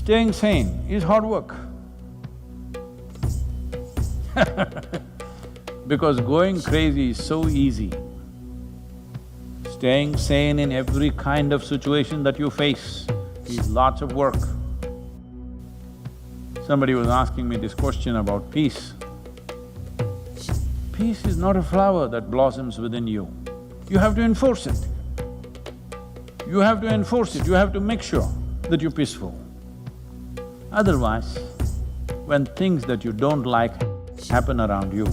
Staying sane is hard work. Because going crazy is so easy. Staying sane in every kind of situation that you face is lots of work. Somebody was asking me this question about peace. Peace is not a flower that blossoms within you. You have to enforce it. You have to enforce it, you have to make sure that you're peaceful. Otherwise, when things that you don't like happen around you,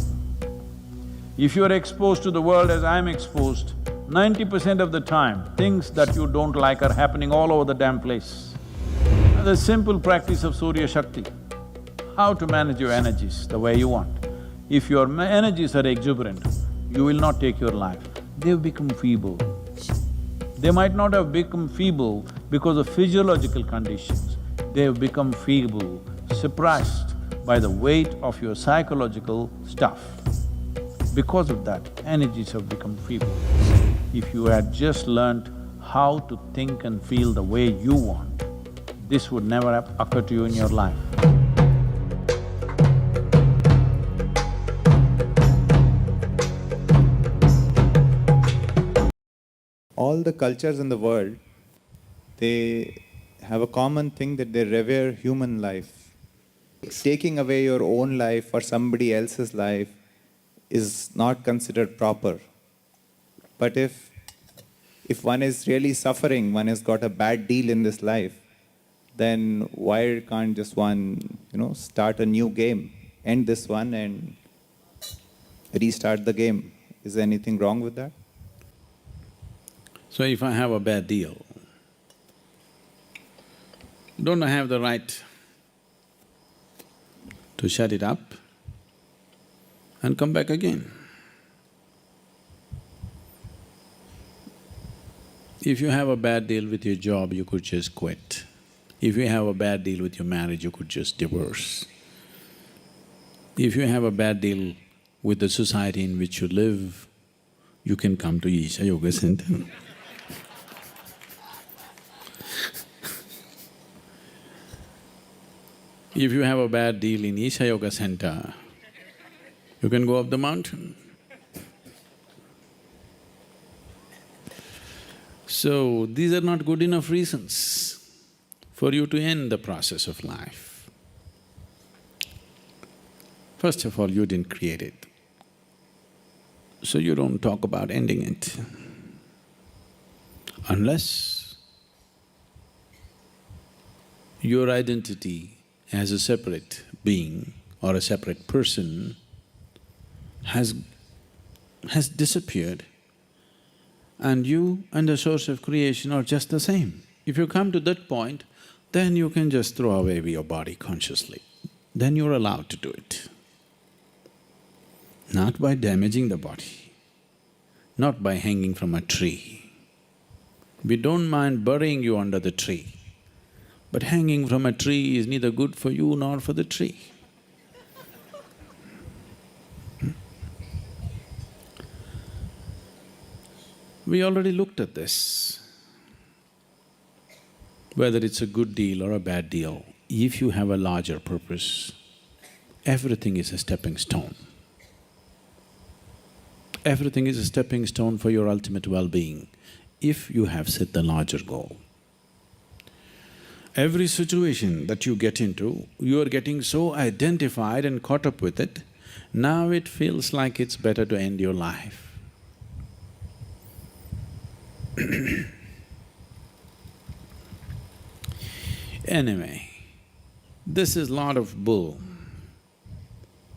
if you're exposed to the world as I'm exposed, 90% of the time, things that you don't like are happening all over the damn place. The simple practice of Surya Shakti, how to manage your energies the way you want. If your energies are exuberant, you will not take your life. They've become feeble. They might not have become feeble because of physiological conditions. They've become feeble, suppressed by the weight of your psychological stuff. Because of that, energies have become feeble. If you had just learnt how to think and feel the way you want, this would never have occurred to you in your life. All the cultures in the world, they have a common thing that they revere human life. Taking away your own life or somebody else's life is not considered proper. But if one is really suffering, one has got a bad deal in this life, then why can't just one, start a new game, end this one and restart the game? Is there anything wrong with that? So if I have a bad deal, don't I have the right to shut it up and come back again? If you have a bad deal with your job, you could just quit. If you have a bad deal with your marriage, you could just divorce. If you have a bad deal with the society in which you live, you can come to Isha Yoga Center. If you have a bad deal in Isha Yoga Center, you can go up the mountain. So, these are not good enough reasons for you to end the process of life. First of all, you didn't create it, so you don't talk about ending it. Unless your identity as a separate being or a separate person has disappeared, and you and the source of creation are just the same. If you come to that point, then you can just throw away your body consciously. Then you're allowed to do it. Not by damaging the body, not by hanging from a tree. We don't mind burying you under the tree, but hanging from a tree is neither good for you nor for the tree. We already looked at this. Whether it's a good deal or a bad deal, if you have a larger purpose, everything is a stepping stone. Everything is a stepping stone for your ultimate well-being, if you have set the larger goal. Every situation that you get into, you are getting so identified and caught up with it, now it feels like it's better to end your life. Anyway, this is lot of bull.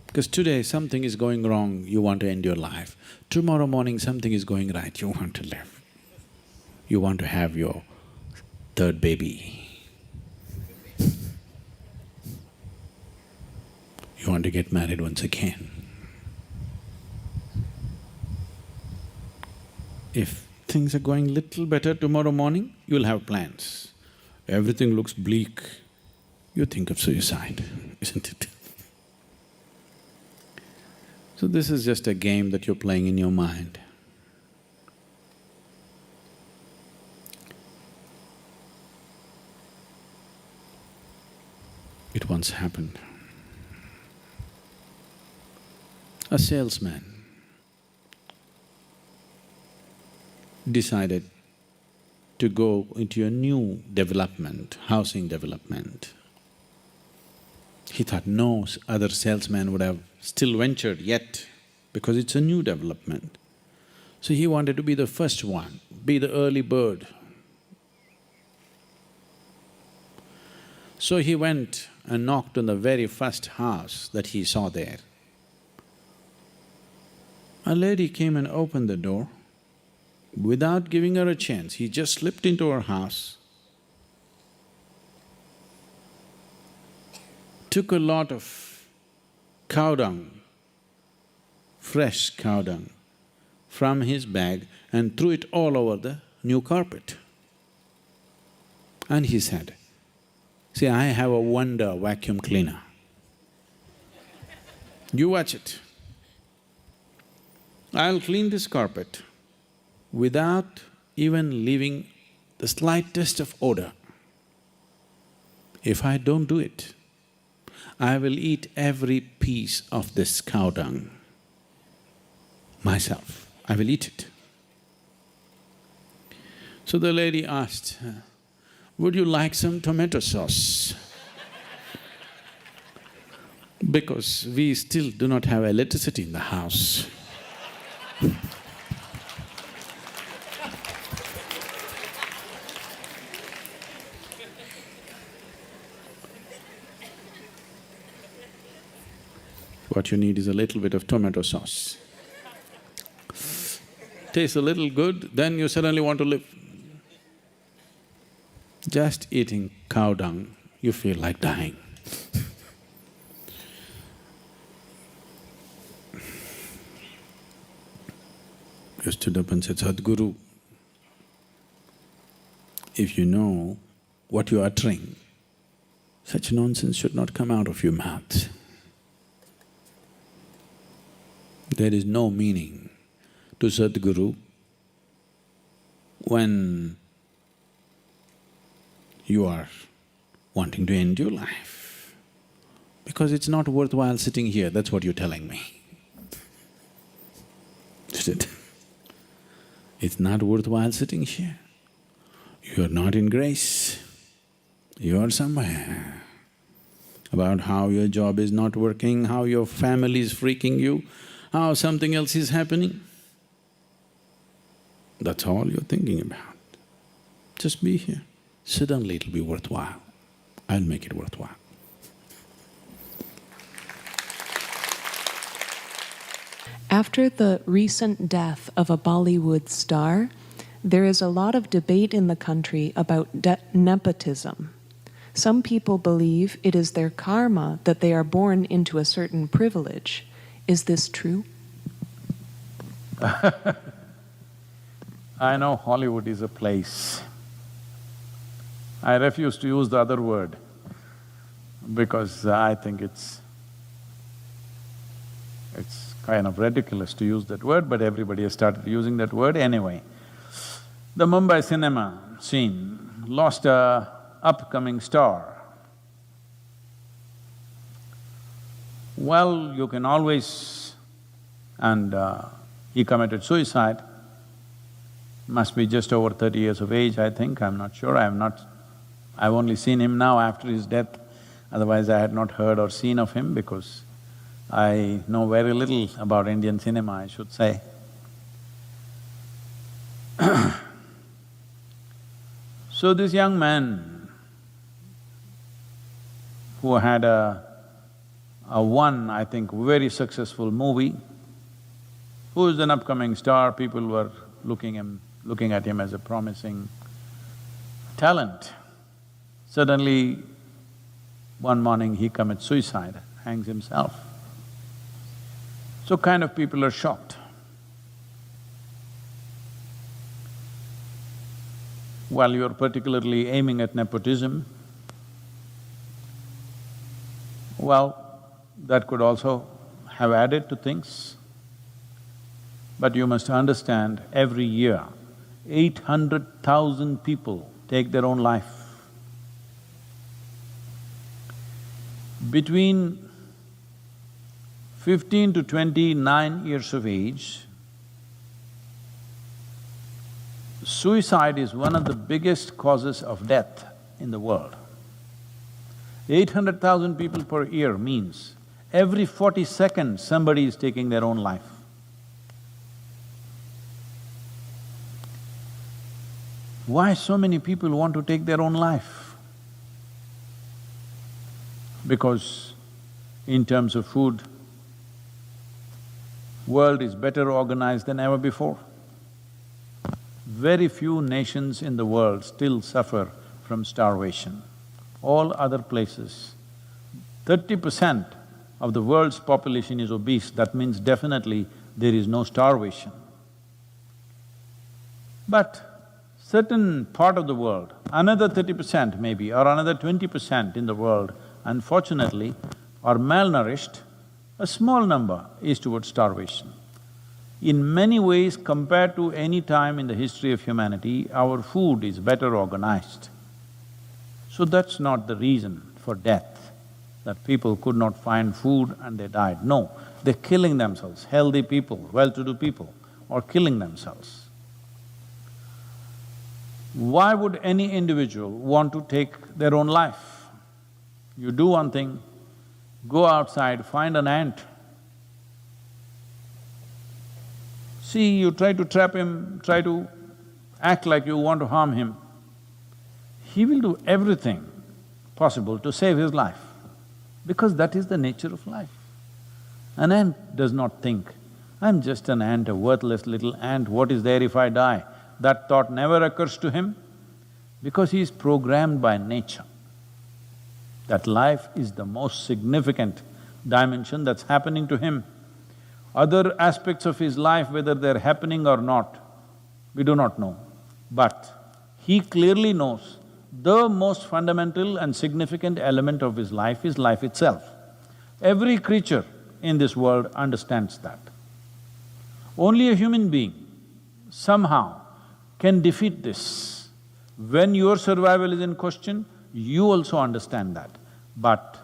Because today something is going wrong, you want to end your life. Tomorrow morning something is going right, you want to live. You want to have your third baby. You want to get married once again. If things are going little better tomorrow morning, you'll have plans. Everything looks bleak, you think of suicide, isn't it? So this is just a game that you're playing in your mind. It once happened. A salesman decided to go into a new development, housing development. He thought no other salesman would have still ventured yet because it's a new development. So he wanted to be the first one, be the early bird. So he went and knocked on the very first house that he saw there. A lady came and opened the door. Without giving her a chance, he just slipped into her house, took a lot of cow dung, fresh cow dung, from his bag and threw it all over the new carpet. And he said, "See, I have a wonder vacuum cleaner. You watch it. I'll clean this carpet without even leaving the slightest of odor. If I don't do it, I will eat every piece of this cow dung myself. I will eat it." So the lady asked, "Would you like some tomato sauce?" Because we still do not have electricity in the house. What you need is a little bit of tomato sauce. Tastes a little good, then you suddenly want to live. Just eating cow dung, you feel like dying. You stood up and said, "Sadhguru, if you know what you're uttering, such nonsense should not come out of your mouth. There is no meaning to Sadhguru when you are wanting to end your life, because it's not worthwhile sitting here, that's what you're telling me." Is it? It's not worthwhile sitting here. You're not in grace, you're somewhere. About how your job is not working, how your family is freaking you, how something else is happening. That's all you're thinking about. Just be here. Suddenly it'll be worthwhile. I'll make it worthwhile. After the recent death of a Bollywood star, there is a lot of debate in the country about nepotism. Some people believe it is their karma that they are born into a certain privilege. Is this true? I know Hollywood is a place. I refuse to use the other word because I think it's kind of ridiculous to use that word, but everybody has started using that word anyway. The Mumbai cinema scene lost a upcoming star. Well, you can always… and he committed suicide, must be just over 30 years of age, I think, I'm not sure, I've only seen him now after his death, otherwise I had not heard or seen of him because I know very little about Indian cinema, I should say. So this young man who had a one, I think, very successful movie, who is an upcoming star, people were looking at him as a promising talent. Suddenly, one morning he commits suicide, hangs himself. So kind of people are shocked. While you're particularly aiming at nepotism, well, that could also have added to things. But you must understand, every year, 800,000 people take their own life. Between 15 to 29 years of age, suicide is one of the biggest causes of death in the world. 800,000 people per year means every 40 seconds somebody is taking their own life. Why so many people want to take their own life? Because in terms of food, world is better organized than ever before. Very few nations in the world still suffer from starvation. All other places, 30% of the world's population is obese, that means definitely there is no starvation. But certain part of the world, another 30% maybe or another 20% in the world, unfortunately, are malnourished. A small number is towards starvation. In many ways, compared to any time in the history of humanity, our food is better organized. So that's not the reason for death, that people could not find food and they died. No, they're killing themselves. Healthy people, well-to-do people are killing themselves. Why would any individual want to take their own life? You do one thing, go outside, find an ant. See, you try to trap him, try to act like you want to harm him. He will do everything possible to save his life, because that is the nature of life. An ant does not think, I'm just an ant, a worthless little ant, what is there if I die? That thought never occurs to him, because he is programmed by nature. That life is the most significant dimension that's happening to him. Other aspects of his life, whether they're happening or not, we do not know. But he clearly knows the most fundamental and significant element of his life is life itself. Every creature in this world understands that. Only a human being somehow can defeat this. When your survival is in question, you also understand that. But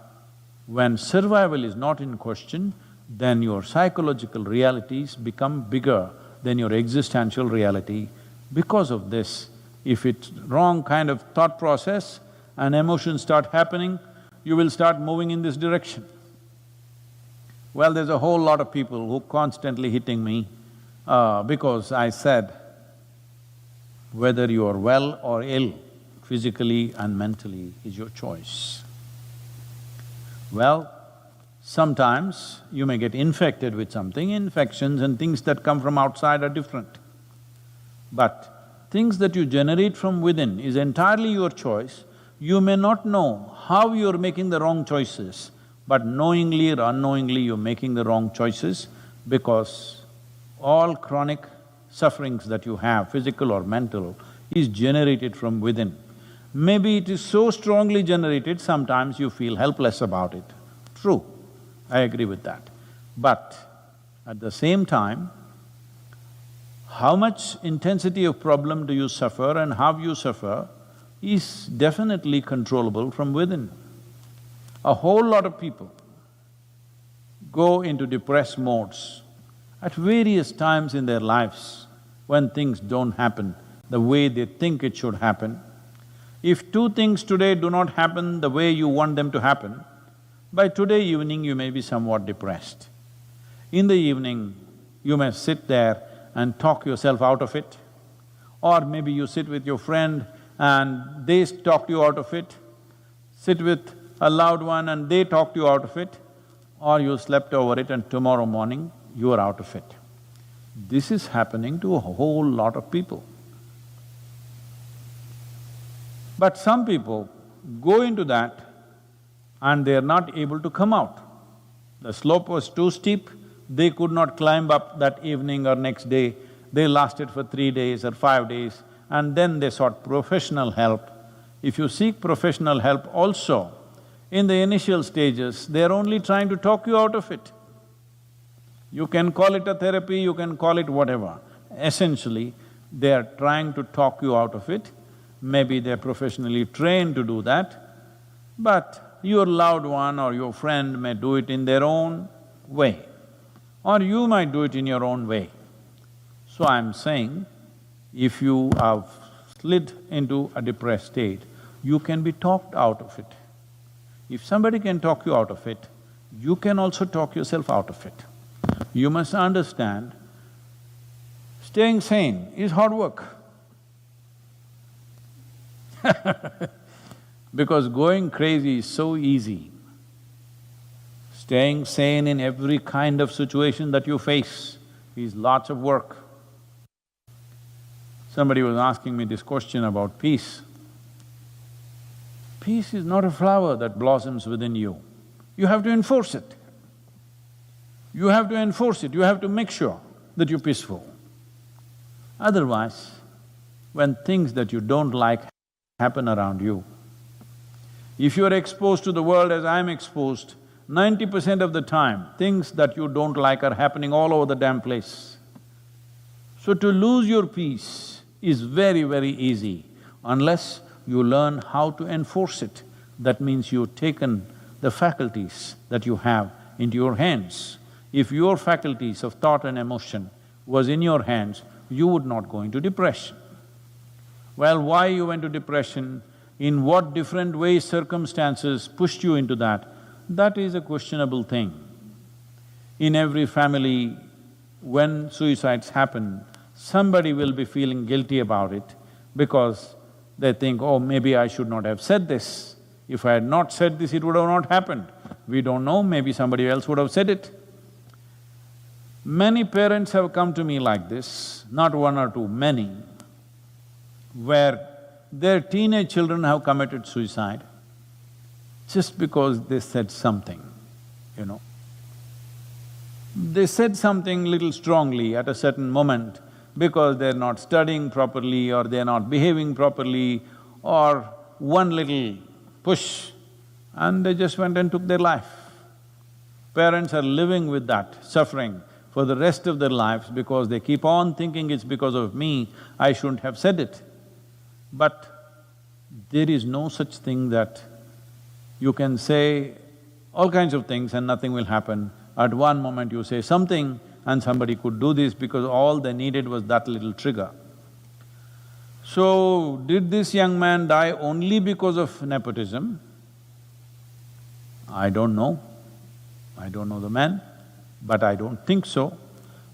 when survival is not in question, then your psychological realities become bigger than your existential reality. Because of this, if it's wrong kind of thought process and emotions start happening, you will start moving in this direction. Well, there's a whole lot of people who constantly hitting me because I said, whether you are well or ill, physically and mentally, is your choice. Well, sometimes you may get infected with something. Infections and things that come from outside are different. But things that you generate from within is entirely your choice. You may not know how you're making the wrong choices, but knowingly or unknowingly you're making the wrong choices, because all chronic sufferings that you have, physical or mental, is generated from within. Maybe it is so strongly generated, sometimes you feel helpless about it. True, I agree with that. But at the same time, how much intensity of problem do you suffer and how you suffer is definitely controllable from within. A whole lot of people go into depressed modes at various times in their lives when things don't happen the way they think it should happen. If two things today do not happen the way you want them to happen, by today evening you may be somewhat depressed. In the evening, you may sit there and talk yourself out of it, or maybe you sit with your friend and they talk you out of it, sit with a loved one and they talk you out of it, or you slept over it and tomorrow morning you are out of it. This is happening to a whole lot of people. But some people go into that and they are not able to come out. The slope was too steep, they could not climb up that evening or next day, they lasted for 3 days or 5 days, and then they sought professional help. If you seek professional help also, in the initial stages, they're only trying to talk you out of it. You can call it a therapy, you can call it whatever. Essentially, they are trying to talk you out of it. Maybe they're professionally trained to do that, but your loved one or your friend may do it in their own way, or you might do it in your own way. So I'm saying, if you have slid into a depressed state, you can be talked out of it. If somebody can talk you out of it, you can also talk yourself out of it. You must understand, staying sane is hard work. Because going crazy is so easy. Staying sane in every kind of situation that you face is lots of work. Somebody was asking me this question about peace. Peace is not a flower that blossoms within you. You have to enforce it. You have to enforce it, you have to make sure that you're peaceful. Otherwise, when things that you don't like happen around you, if you're exposed to the world as I'm exposed, 90% of the time, things that you don't like are happening all over the damn place. So to lose your peace is very, very easy unless you learn how to enforce it. That means you've taken the faculties that you have into your hands. If your faculties of thought and emotion was in your hands, you would not go into depression. Well, why you went to depression, in what different ways circumstances pushed you into that is a questionable thing. In every family, when suicides happen, somebody will be feeling guilty about it because they think, oh, maybe I should not have said this. If I had not said this, it would have not happened. We don't know, maybe somebody else would have said it. Many parents have come to me like this, not one or two, many, where their teenage children have committed suicide just because they said something, you know. They said something little strongly at a certain moment because they're not studying properly or they're not behaving properly or one little push and they just went and took their life. Parents are living with that suffering for the rest of their lives because they keep on thinking it's because of me, I shouldn't have said it. But there is no such thing that you can say all kinds of things and nothing will happen. At one moment you say something and somebody could do this because all they needed was that little trigger. So, did this young man die only because of nepotism? I don't know. I don't know the man, but I don't think so.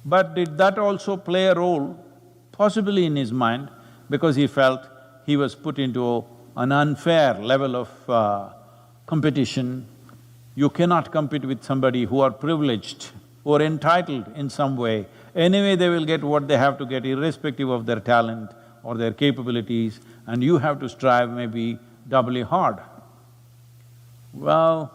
But did that also play a role? Possibly in his mind, because he felt he was put into an unfair level of competition. You cannot compete with somebody who are privileged, who are entitled in some way. Anyway, they will get what they have to get irrespective of their talent or their capabilities, and you have to strive maybe doubly hard. Well,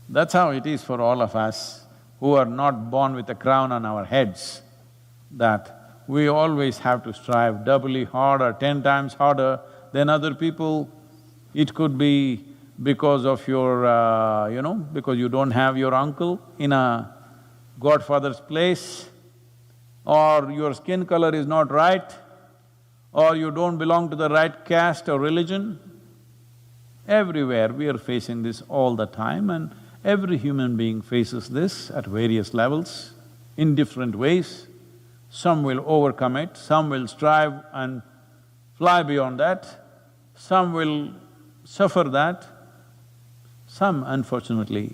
that's how it is for all of us who are not born with a crown on our heads, that we always have to strive doubly hard or 10 times harder than other people. It could be because of your, because you don't have your uncle in a godfather's place, or your skin color is not right, or you don't belong to the right caste or religion. Everywhere we are facing this all the time, and every human being faces this at various levels, in different ways. Some will overcome it, some will strive and fly beyond that, some will suffer that, some unfortunately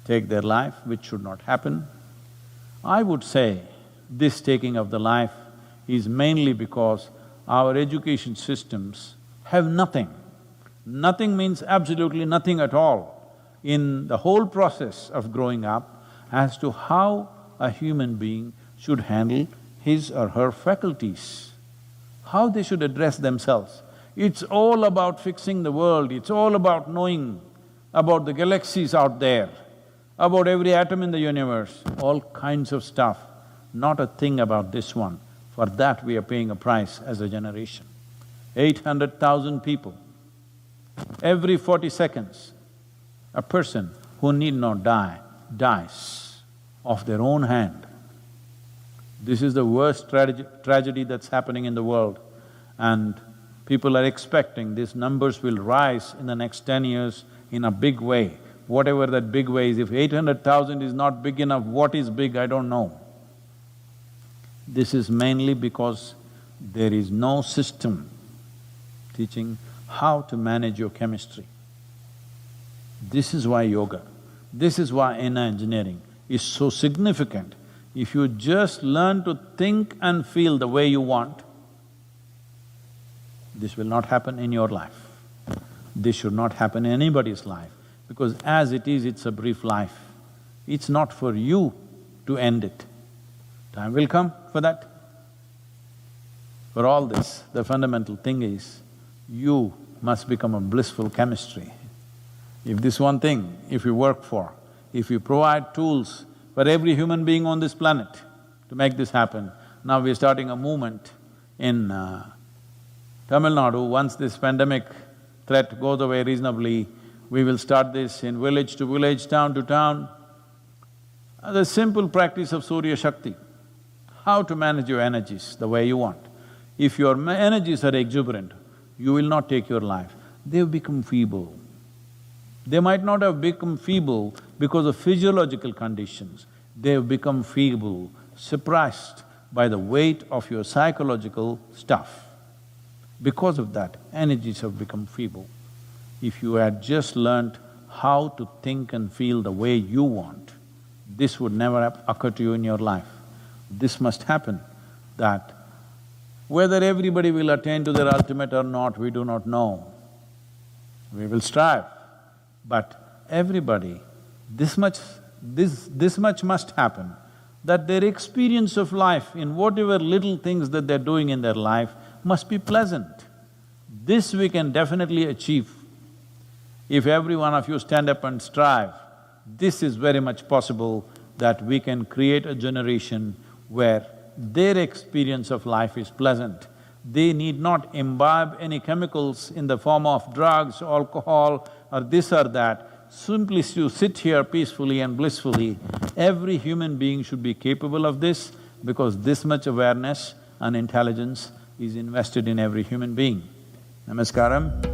take their life, which should not happen. I would say this taking of the life is mainly because our education systems have nothing. Nothing means absolutely nothing at all in the whole process of growing up as to how a human being should handle his or her faculties, how they should address themselves. It's all about fixing the world, it's all about knowing about the galaxies out there, about every atom in the universe, all kinds of stuff, not a thing about this one. For that we are paying a price as a generation. 800,000 people, every 40 seconds, a person who need not die, dies of their own hand. This is the worst tragedy that's happening in the world, and People are expecting these numbers will rise in the next 10 years in a big way. Whatever that big way is, if 800,000 is not big enough, what is big, I don't know. This is mainly because there is no system teaching how to manage your chemistry. This is why yoga, this is why inner engineering is so significant. If you just learn to think and feel the way you want, this will not happen in your life. This should not happen in anybody's life, because as it is, it's a brief life. It's not for you to end it. Time will come for that. For all this, the fundamental thing is, you must become a blissful chemistry. If this one thing, if you work for, if you provide tools for every human being on this planet to make this happen, now we're starting a movement in Tamil Nadu. Once this pandemic threat goes away reasonably, we will start this in village to village, town to town. The simple practice of Surya Shakti, how to manage your energies the way you want. If your energies are exuberant, you will not take your life. They've become feeble. They might not have become feeble because of physiological conditions. They've become feeble, suppressed by the weight of your psychological stuff. Because of that, energies have become feeble. If you had just learnt how to think and feel the way you want, this would never occur to you in your life. This must happen, that whether everybody will attain to their ultimate or not, we do not know. We will strive, but everybody, this much must happen, that their experience of life in whatever little things that they're doing in their life must be pleasant. This we can definitely achieve. If every one of you stand up and strive, this is very much possible that we can create a generation where their experience of life is pleasant. They need not imbibe any chemicals in the form of drugs, alcohol or this or that. Simply to sit here peacefully and blissfully, every human being should be capable of this, because this much awareness and intelligence is invested in every human being. Namaskaram.